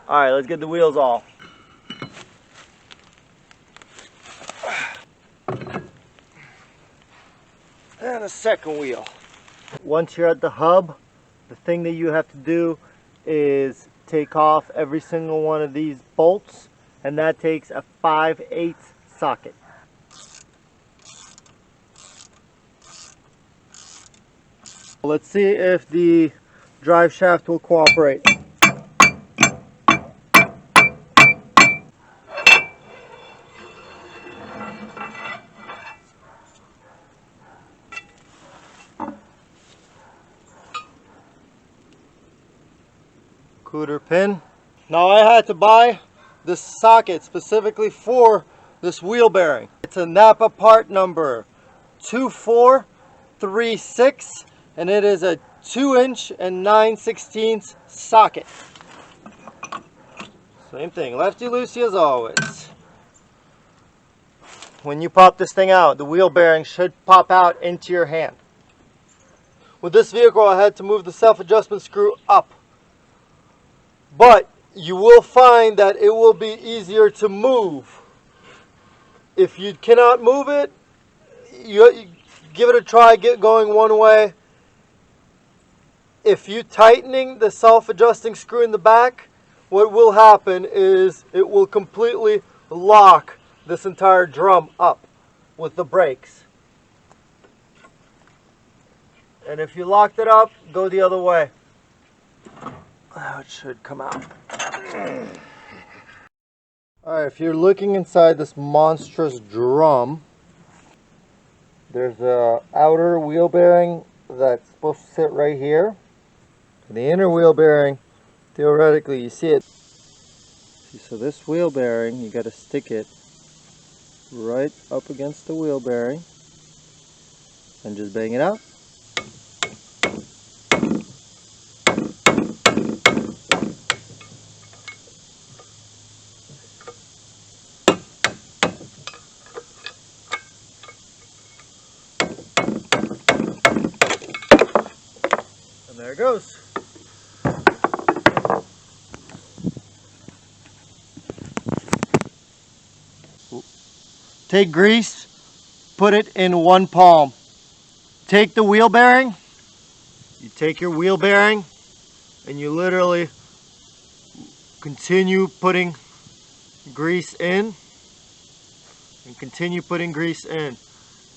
All right, let's get the wheels off. And a second wheel. Once you're at the hub, the thing that you have to do is take off every single one of these bolts, and that takes a 5/8 socket. Let's see if the drive shaft will cooperate. Cooter pin. Now I had to buy this socket specifically for this wheel bearing. It's a Napa part number 2436, and it is a 2" and 9/16 socket. Same thing, lefty loosey as always. When you pop this thing out, the wheel bearing should pop out into your hand. With this vehicle, I had to move the self-adjustment screw up. But you will find that it will be easier to move. If you cannot move it, you give it a try, get going one way. If you tightening the self-adjusting screw in the back, what will happen is it will completely lock this entire drum up with the brakes. And if you locked it up, go the other way. Now it should come out. Alright, if you're looking inside this monstrous drum, there's a outer wheel bearing that's supposed to sit right here. And the inner wheel bearing, theoretically, you see it. So this wheel bearing, you got to stick it right up against the wheel bearing and just bang it out. And there it goes. Take grease, put it in one palm. Take the wheel bearing, you take your wheel bearing, and you literally continue putting grease in, and continue putting grease in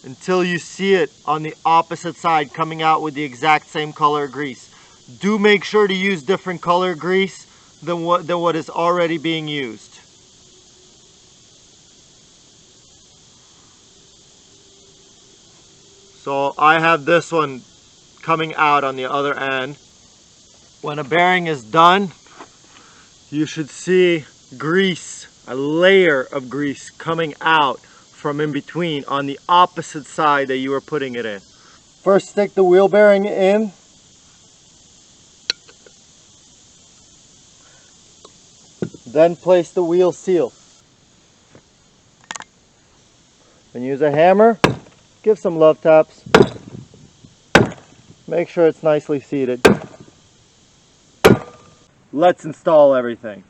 until you see it on the opposite side coming out with the exact same color grease. Do make sure to use different color grease than what is already being used. So I have this one coming out on the other end. When a bearing is done, you should see grease, a layer of grease coming out from in between on the opposite side that you were putting it in. First, stick the wheel bearing in. Then place the wheel seal. And use a hammer. Give some love taps. Make sure it's nicely seated. Let's install everything.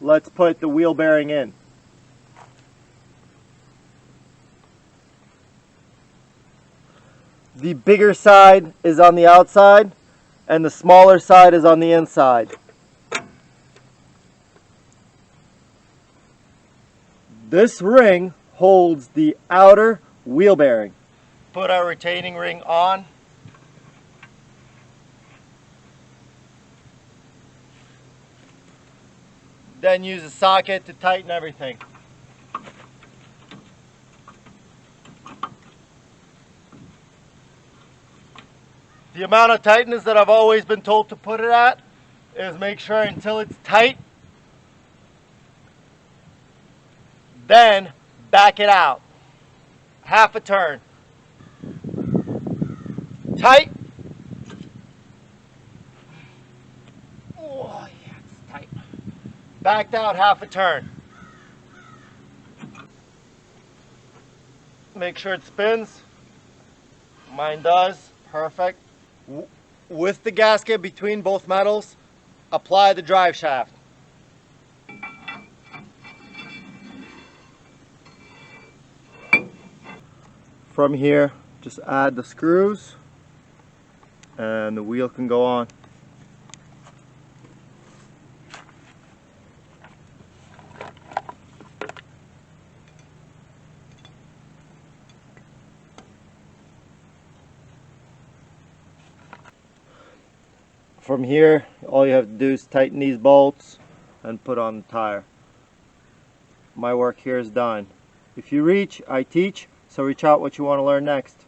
Let's put the wheel bearing in. The bigger side is on the outside and the smaller side is on the inside. This ring holds the outer wheel bearing. Put our retaining ring on. Then use a socket to tighten everything. The amount of tightness that I've always been told to put it at is make sure until it's tight, then back it out. Half a turn. Tight. Oh yeah, it's tight. Backed out half a turn. Make sure it spins. Mine does. Perfect. With the gasket between both metals, apply the drive shaft. From here, just add the screws and the wheel can go on. From here, all you have to do is tighten these bolts and put on the tire. My work here is done. If you reach, I teach, so reach out what you want to learn next.